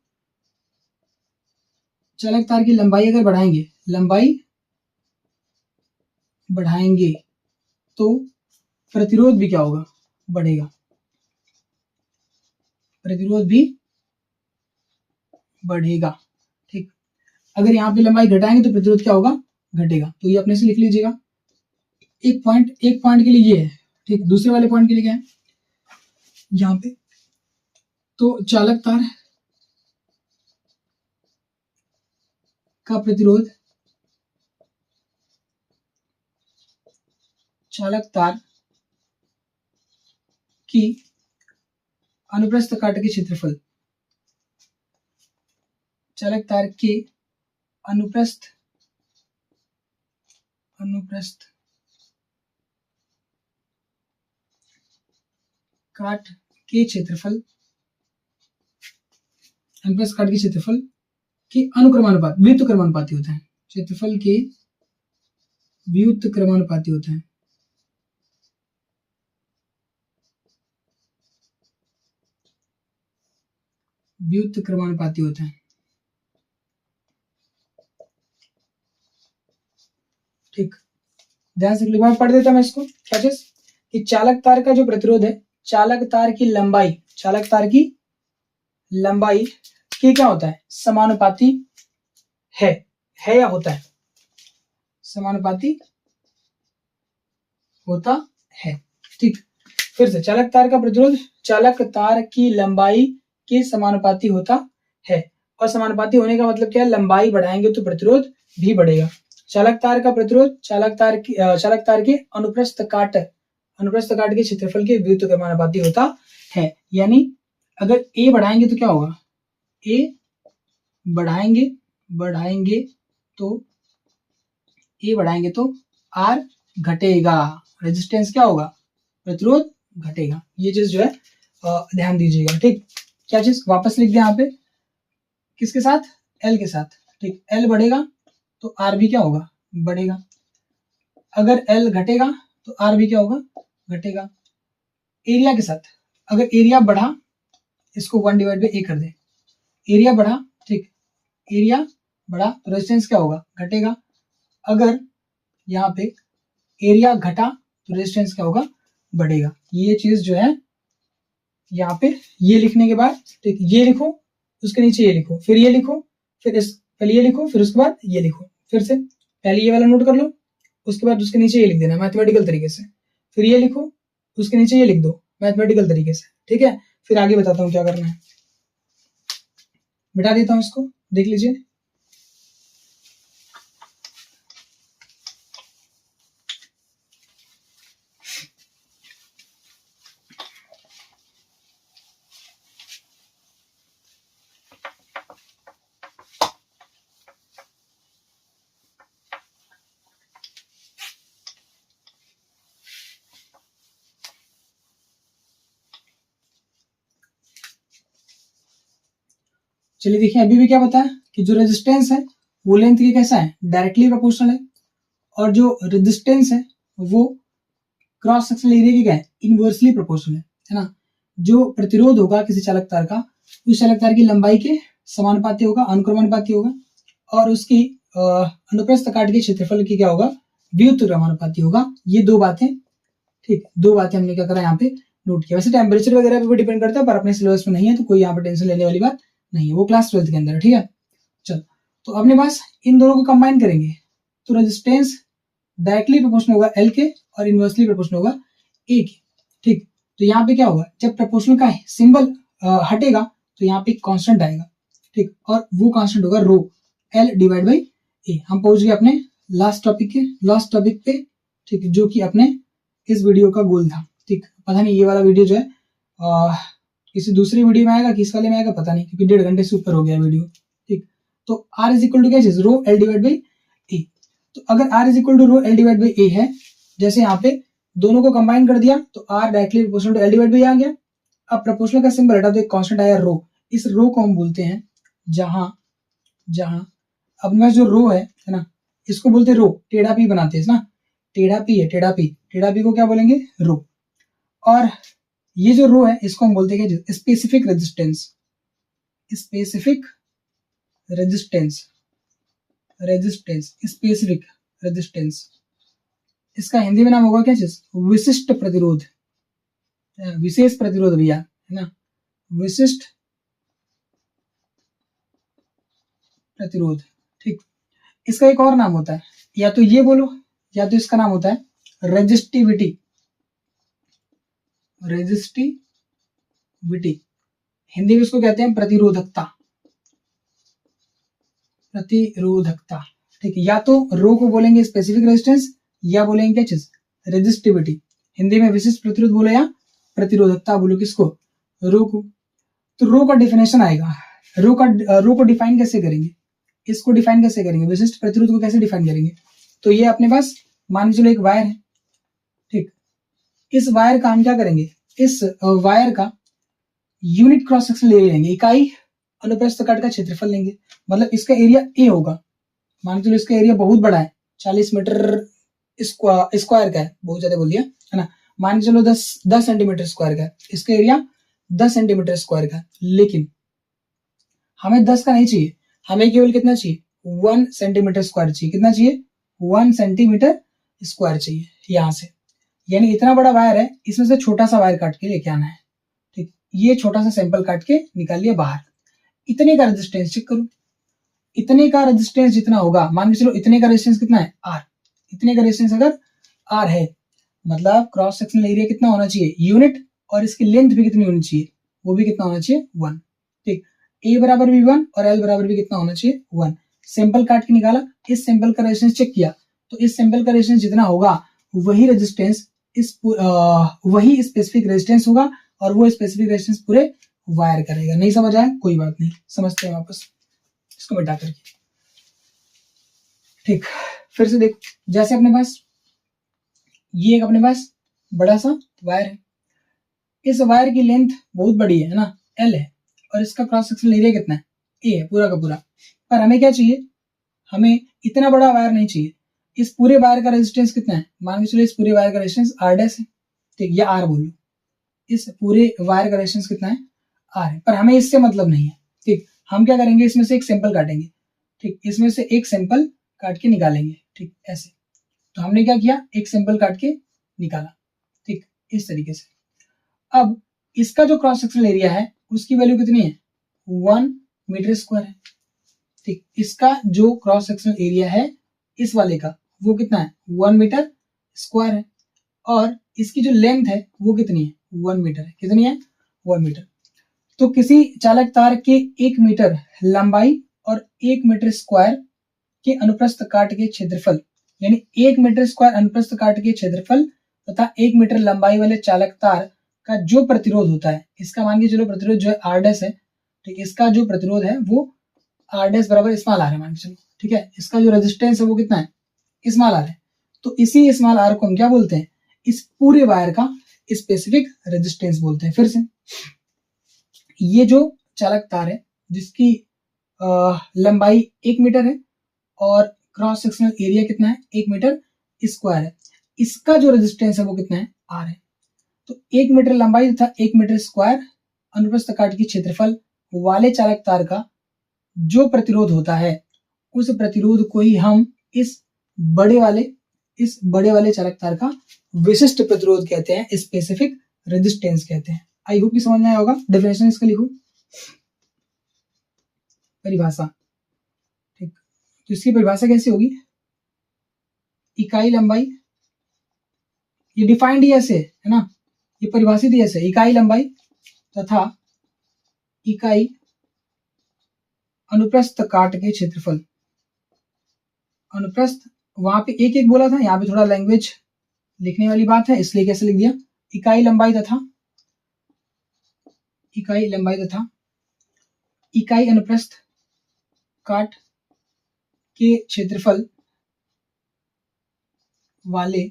चालक तार की लंबाई अगर बढ़ाएंगे, लंबाई बढ़ाएंगे तो प्रतिरोध भी क्या होगा, बढ़ेगा। प्रतिरोध भी बढ़ेगा। ठीक। अगर यहाँ पे लंबाई घटाएंगे तो प्रतिरोध क्या होगा, घटेगा। तो ये अपने से लिख लीजिएगा। एक पॉइंट के लिए ये है, ठीक। दूसरे वाले पॉइंट के लिए क्या है यहाँ पे, तो चालक तार का प्रतिरोध चालक तार की अनुप्रस्थ काट के क्षेत्रफल, चालक तार के अनुप्रस्थ काट के क्षेत्रफल, अनुप्रस्थ काट के क्षेत्रफल के अनुक्रमानुपात, व्युत्क्रमानुपाती होता है। क्षेत्रफल के व्युत्क्रमानुपाती होता है। व्युत्क्रमानुपाती होता है। ठीक। ध्यान से लिखा, पढ़ देता मैं इसको। क्या चीज, कि चालक तार का जो प्रतिरोध है, चालक तार की लंबाई, चालक तार की लंबाई के क्या होता है, समानुपाती है या होता है। समानुपाती होता है। ठीक, फिर से चालक तार का प्रतिरोध चालक तार की लंबाई के समानुपाती होता है, और समानुपाती होने का मतलब क्या है, लंबाई बढ़ाएंगे तो प्रतिरोध भी बढ़ेगा। चालक तार का प्रतिरोध चालक तार के अनुप्रस्थ काट के क्षेत्रफल के व्युत्क्रमानुपाती के समानुपाती होता है। यानी अगर ए बढ़ाएंगे तो क्या होगा, ए बढ़ाएंगे तो आर घटेगा, रेजिस्टेंस क्या होगा, प्रतिरोध घटेगा। ये चीज जो है ध्यान दीजिएगा। ठीक, क्या चीज वापस लिख दिया यहाँ पे, किसके साथ, एल के साथ। ठीक, एल बढ़ेगा तो आर भी क्या होगा, बढ़ेगा। अगर एल घटेगा तो आर भी क्या होगा, घटेगा। एरिया के साथ, अगर एरिया बढ़ा, इसको 1/a कर दे, एरिया बढ़ा, ठीक, एरिया बढ़ा तो रेजिस्टेंस क्या होगा, घटेगा। अगर यहाँ पे एरिया घटा तो रेजिस्टेंस क्या होगा, बढ़ेगा। ये चीज जो है यहाँ पे, ये लिखने के बाद, ठीक, ये लिखो, उसके नीचे ये लिखो, फिर ये लिखो, फिर पहले ये लिखो, फिर उसके बाद ये लिखो। फिर से पहले ये वाला नोट कर लो, उसके बाद उसके नीचे ये लिख देना मैथमेटिकल तरीके से, फिर ये लिखो, उसके नीचे ये लिख दो मैथमेटिकल तरीके से। ठीक है, फिर आगे बताता हूँ क्या करना है। मिटा देता हूँ इसको, देख लीजिए। चलिए देखिए, अभी भी क्या बताया कि जो रेजिस्टेंस है वो लेंथ के कैसा है, डायरेक्टली प्रोपोर्शनल है, और जो रेजिस्टेंस है वो क्रॉस सेक्शनल एरिया की क्या है, इनवर्सली प्रोपोर्शनल है ना। जो प्रतिरोध होगा किसी चालक तार का, उस चालक तार की लंबाई के समानुपाती होगा, अनुक्रमानुपाती होगा, और उसकी अनुप्रस्थ काट के क्षेत्रफल की क्या होगा, व्युत्क्रमानुपाती होगा। ये दो बातें, ठीक, दो बातें हमने क्या करा यहाँ पे नोट किया। वैसे टेम्परेचर वगैरह पे भी डिपेंड करता है, पर अपने सिलेबस में नहीं है तो कोई यहाँ पे टेंशन लेने वाली बात नहीं है, वो क्लास 12th के अंदर है। ठीक है, चलो, तो अपने पास इन दोनों को कंबाइन करेंगे तो रेजिस्टेंस डायरेक्टली प्रोपोर्शनल होगा एल के, और इनवर्सली प्रोपोर्शनल होगा ए के। ठीक, तो यहाँ पे क्या होगा, जब प्रोपोर्शनल का सिंबल हटेगा तो यहाँ पे कांस्टेंट आएगा। ठीक, और वो कांस्टेंट होगा रो एल डिवाइड बाई ए। हम पहुंच गए अपने लास्ट टॉपिक पे। ठीक, जो कि अपने इस वीडियो का गोल था। ठीक, पता नहीं ये वाला वीडियो जो है किसी दूसरी वीडियो में आएगा, किस वाले में आएगा पता नहीं, क्योंकि 1.5 घंटे से ऊपर हो गया वीडियो। ठीक, तो R इज इक्वल टू क्या चीज, rho L divide by A. तो अगर R is equal to rho L divide by A है, जैसे यहाँ पे दोनों को कंबाइन कर दिया तो R directly proportional to L divide by आ गया। अब प्रोपोर्शनल का सिंबल हटा तो एक कांस्टेंट आया रो। इस रो को हम बोलते हैं जहां अब मैं जो रो है ना, इसको बोलते हैं रो, टेढ़ा पी बनाते हैं ना, टेढ़ा पी है, टेढ़ा पी को क्या बोलेंगे, रो। और ये जो रो है इसको हम बोलते हैं स्पेसिफिक रेजिस्टेंस। इसका हिंदी में नाम होगा क्या चीज, विशिष्ट प्रतिरोध, विशेष प्रतिरोध भैया, है ना, विशिष्ट प्रतिरोध। ठीक, इसका एक और नाम होता है, या तो ये बोलो, या तो इसका नाम होता है रेजिस्टिविटी। हिंदी में इसको कहते हैं प्रतिरोधकता। ठीक है, या तो रो को बोलेंगे स्पेसिफिक रेजिस्टेंस, या बोलेंगे क्या चीज, रेजिस्टिविटी। हिंदी में विशिष्ट प्रतिरोध बोलो या प्रतिरोधकता बोलो, किसको, रो को। तो रो का डिफिनेशन आएगा, रो को डिफाइन कैसे करेंगे, इसको डिफाइन कैसे करेंगे, विशिष्ट प्रतिरोध को कैसे डिफाइन करेंगे। तो ये अपने पास मान के चलो एक वायर है। ठीक, इस वायर का हम क्या करेंगे, इस वायर का यूनिट क्रॉस सेक्शनल एरिया लेंगे, इकाई अनुप्रस्थ काट का क्षेत्रफल लेंगे। मतलब इसका एरिया ए होगा, मान के चलो इसका एरिया बहुत बड़ा है, 40 मीटर स्क्वायर का है, बहुत ज्यादा बोल दिया है ना। मान के चलो 10 सेंटीमीटर स्क्वायर का है, इसका एरिया 10 सेंटीमीटर स्क्वायर का है। लेकिन हमें 10 का नहीं चाहिए, हमें केवल कितना चाहिए, 1 सेंटीमीटर स्क्वायर चाहिए। कितना चाहिए, 1 सेंटीमीटर स्क्वायर चाहिए यहां से। यानी इतना बड़ा वायर है, इसमें से छोटा सा वायर काट के लेके आना है। ठीक, ये छोटा सा सैंपल काट के निकाल लिया बाहर। इतने का रेजिस्टेंस चेक करो, इतने का रेजिस्टेंस जितना होगा, मान के चलो इतने का रेजिस्टेंस कितना है, आर। इतने का रेजिस्टेंस अगर R है, मतलब क्रॉस सेक्शनल एरिया कितना होना चाहिए यूनिट, और इसकी लेंथ भी कितनी होनी चाहिए, वो भी कितना होना चाहिए 1। ठीक, A बराबर भी 1 और L बराबर भी कितना होना चाहिए 1। सैंपल काट के निकाला, इस सैंपल का रेजिस्टेंस चेक किया, तो इस सैंपल का रेजिस्टेंस जितना होगा वही रेजिस्टेंस वही स्पेसिफिक रेजिस्टेंस होगा, और वो स्पेसिफिक रेजिस्टेंस पूरे वायर करेगा। नहीं समझ आया, कोई बात नहीं, समझते हैं वापस इसको मिटा करके। ठीक, फिर से देखो, जैसे अपने पास ये एक अपने पास बड़ा सा वायर है, इस वायर की लेंथ बहुत बड़ी है ना, L है, और इसका क्रॉस सेक्शनल एरिया कितना है, A है पूरा का पूरा। पर हमें क्या चाहिए, हमें इतना बड़ा वायर नहीं चाहिए। इस पूरे वायर का रेजिस्टेंस कितना है, मान के चलो इस पूरे वायर का रेजिस्टेंस R डैश है, ठीक, या R बोल लो, इस पूरे वायर का रेजिस्टेंस कितना है, R है। पर हमें इससे मतलब नहीं है, ठीक, हम क्या करेंगे, इसमें से एक सैंपल काटेंगे, ठीक, इसमें से एक सैंपल काट के निकालेंगे, ठीक, ऐसे। तो हमने क्या किया, एक सैंपल काट के निकाला, ठीक, इस तरीके से। अब इसका जो क्रॉस सेक्शनल एरिया है उसकी वैल्यू कितनी है, 1 मीटर स्क्वायर है, ठीक। इसका जो क्रॉस सेक्शनल एरिया है इस वाले का वो कितना है, 1 मीटर स्क्वायर है, और इसकी जो लेंथ है वो कितनी है, 1 मीटर है। कितनी है, 1 मीटर। तो किसी चालक तार के 1 मीटर लंबाई और 1 मीटर स्क्वायर के अनुप्रस्थ काट के क्षेत्रफल, यानी 1 मीटर स्क्वायर अनुप्रस्थ काट के क्षेत्रफल तथा 1 मीटर लंबाई वाले चालक तार का जो प्रतिरोध होता है, इसका मान के चलो प्रतिरोध जो है R डैश है, ठीक, इसका जो प्रतिरोध है वो R डैश बराबर स्मॉल r है मान के चलो, ठीक है। इसका जो रेजिस्टेंस है वो कितना है, स्मॉल r है। तो इसी स्मॉल r को हम क्या बोलते हैं, इस पूरे वायर का स्पेसिफिक रेजिस्टेंस बोलते हैं। फिर से ये जो चालक तार है जिसकी लंबाई 1 मीटर है और क्रॉस सेक्शनल एरिया कितना है, 1 मीटर स्क्वायर है, इसका जो रेजिस्टेंस है वो कितना है, R है। तो 1 मीटर लंबाई तथा 1 मीटर स्क्वायर अनुप्रस्थ काट की क्षेत्रफल वाले चालक तार का जो प्रतिरोध होता है, उस प्रतिरोध को ही हम इस बड़े वाले चालक तार का विशिष्ट प्रतिरोध कहते हैं, स्पेसिफिक रेजिस्टेंस कहते हैं। आई होप कि समझ में आया होगा। डेफिनेशन इसका लिखो, परिभाषा, ठीक। तो इसकी परिभाषा कैसे होगी, इकाई लंबाई, ये डिफाइंड ही ऐसे है ना, ये परिभाषित ही ऐसे, इकाई लंबाई तथा इकाई अनुप्रस्थ काट के क्षेत्रफल। अनुप्रस्थ वहां पे एक एक बोला था, यहाँ पे थोड़ा लैंग्वेज लिखने वाली बात है, इसलिए कैसे लिख दिया, इकाई लंबाई तथा इकाई अनुप्रस्थ काट के क्षेत्रफल वाले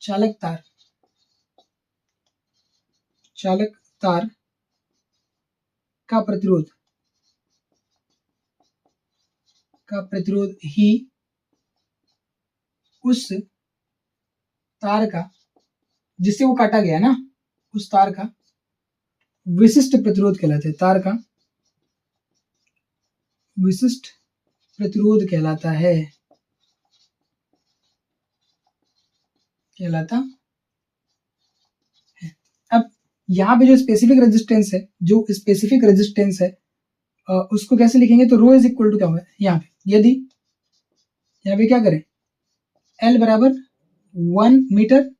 चालक तार का प्रतिरोध ही उस तार का, जिससे वो काटा गया ना, उस तार का विशिष्ट प्रतिरोध कहलाता है। तार का विशिष्ट प्रतिरोध कहलाता है। अब यहाँ पे जो स्पेसिफिक रेजिस्टेंस है, उसको कैसे लिखेंगे, तो रो इज इक्वल टू क्या होगा, यहाँ पे यदि यहाँ पे क्या करें, L बराबर 1 मीटर,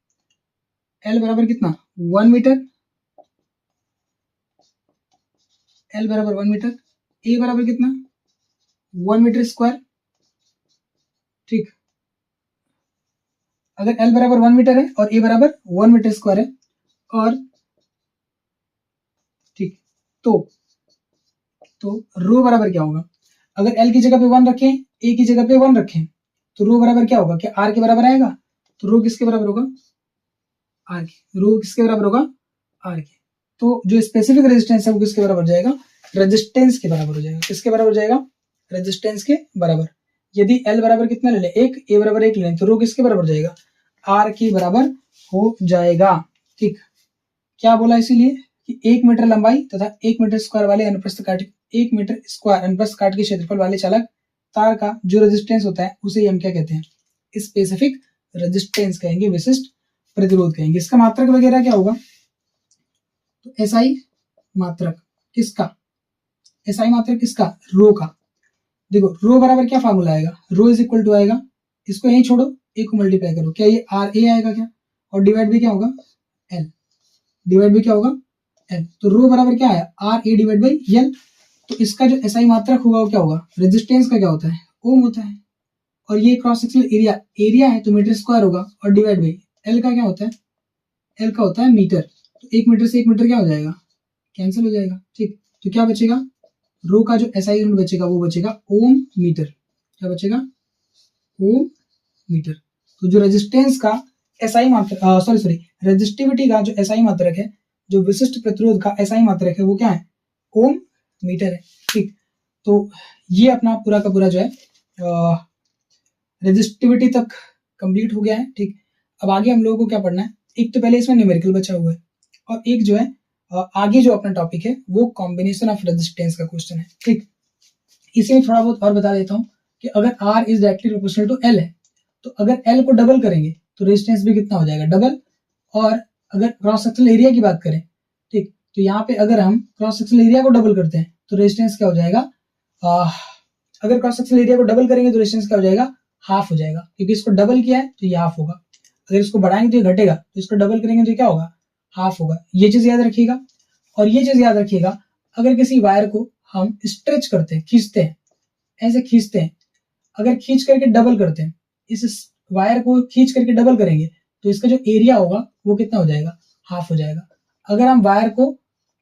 L बराबर कितना 1 मीटर, L बराबर 1 मीटर, A बराबर कितना 1 मीटर स्क्वायर, ठीक। अगर L बराबर 1 मीटर है और A बराबर 1 मीटर स्क्वायर है, और ठीक, तो रो बराबर क्या होगा, अगर L की जगह पे 1 रखें, A की जगह पे 1 रखें, तो रो बराबर क्या होगा, क्या R के बराबर आएगा, तो रो किसके बराबर होगा, R के। रो किसके बराबर होगा, R के। तो जो स्पेसिफिक रेजिस्टेंस है वो किसके बराबर जाएगा, रेजिस्टेंस के बराबर हो जाएगा। किसके बराबर जाएगा, रेजिस्टेंस के बराबर। यदि L बराबर कितना ले लें, 1, A बराबर 1 ले लें, तो रो किसके बराबर जाएगा, R के बराबर हो जाएगा, ठीक। क्या बोला, इसीलिए कि 1 मीटर लंबाई तथा 1 मीटर स्क्वायर वाले अनुप्रस्थ काट 1 मीटर स्क्वायर अनुप्रस्थ काट के क्षेत्रफल वाले चालक तार का जो रेजिस्टेंस होता है उसे हम क्या कहते हैं, स्पेसिफिक रेजिस्टेंस कहेंगे, विशिष्ट प्रतिरोध कहेंगे। इसका मात्रक वगैरह क्या होगा, तो एसआई मात्रक किसका, रो का। देखो रो बराबर क्या फार्मूला आएगा, रो इज इक्वल टू आएगा इसको यहीं छोड़ो, ए को मल्टीप्लाई करो, क्या ये आर ए आएगा क्या, और डिवाइड भी क्या होगा एल, डिवाइड भी क्या होगा एल। तो रो बराबर क्या है R A divide by L. तो इसका जो एसआई मात्रक होगा वो क्या होगा, रेजिस्टेंस का क्या होता है ओम होता है, और ये क्रॉस सेक्शनल एरिया, एरिया है तो मीटर स्क्वायर होगा, और डिवाइड बाई एल का क्या होता है, एल का होता है मीटर। तो 1 मीटर से 1 मीटर क्या हो जाएगा, कैंसिल हो जाएगा। ठीक, तो क्या बचेगा, रो का जो एसआई यूनिट बचेगा वो बचेगा ओम मीटर, क्या बचेगा ओम मीटर। तो जो रेजिस्टेंस का एसआई मात्रक रेजिस्टिविटी का जो एसआई मात्रक है, जो विशिष्ट प्रतिरोध का एसआई मात्रक है वो क्या है ओम मीटर है। ठीक, तो ये अपना पूरा का पूरा जो है रेजिस्टिविटी तक कंप्लीट हो गया है। ठीक, अब आगे हम लोगों को क्या पढ़ना है, एक तो पहले इसमें न्यूमेरिकल बचा हुआ है, और एक जो है आगे जो अपना टॉपिक है वो कॉम्बिनेशन ऑफ रेजिस्टेंस का क्वेश्चन है। ठीक, इसे थोड़ा बहुत और बता देता हूँ कि अगर R is directly proportional to L है, तो अगर L को डबल करेंगे तो रेजिस्टेंस भी कितना हो जाएगा डबल। और अगर क्रॉस सेक्शनल एरिया की बात करें, ठीक, तो यहाँ पे अगर हम क्रॉस सेक्शनल एरिया को डबल करते हैं तो रेजिस्टेंस क्या हो जाएगा, अगर क्रॉस सेक्शनल एरिया को डबल करेंगे तो रेजिस्टेंस क्या हो जाएगा हाफ हो जाएगा, क्योंकि इसको डबल किया है तो ये हाफ होगा। अगर इसको बढ़ाएंगे तो ये घटेगा, तो इसको डबल करेंगे तो ये क्या होगा हाफ होगा। ये चीज याद रखिएगा। और ये चीज याद रखिएगा, अगर किसी वायर को हम स्ट्रेच करते हैं, खींचते हैं, ऐसे खींचते हैं, अगर खींच करके डबल करते हैं, इस वायर को खींच करके डबल करेंगे तो इसका जो एरिया होगा वो कितना हो जाएगा हाफ हो जाएगा। अगर हम वायर को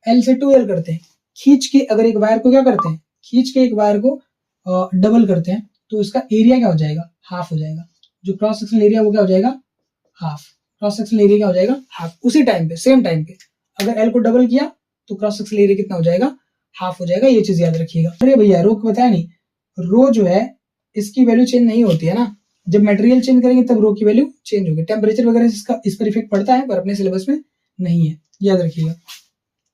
L से 2L करते हैं, खींच के अगर एक वायर को क्या करते हैं, खींच के एक वायर को डबल करते हैं तो इसका एरिया क्या हो जाएगा हाफ हो जाएगा। जो क्रॉस सेक्शनल एरिया वो क्या हो जाएगा हाफ, क्रॉस सेक्शनल एरिया क्या हो जाएगा हाफ। उसी टाइम पे सेम टाइम पे अगर L को डबल किया तो क्रॉस सेक्शनल एरिया कितना हो जाएगा हाफ हो जाएगा। ये चीज याद रखिएगा। अरे भैया रो को बताया नहीं, रो जो है इसकी वैल्यू चेंज नहीं होती है ना, जब मटेरियल चेंज करेंगे तब रो की वैल्यू चेंज होगी। टेम्परेचर वगैरह इसका इस पर इफेक्ट पड़ता है पर अपने सिलेबस में नहीं है, याद रखिएगा।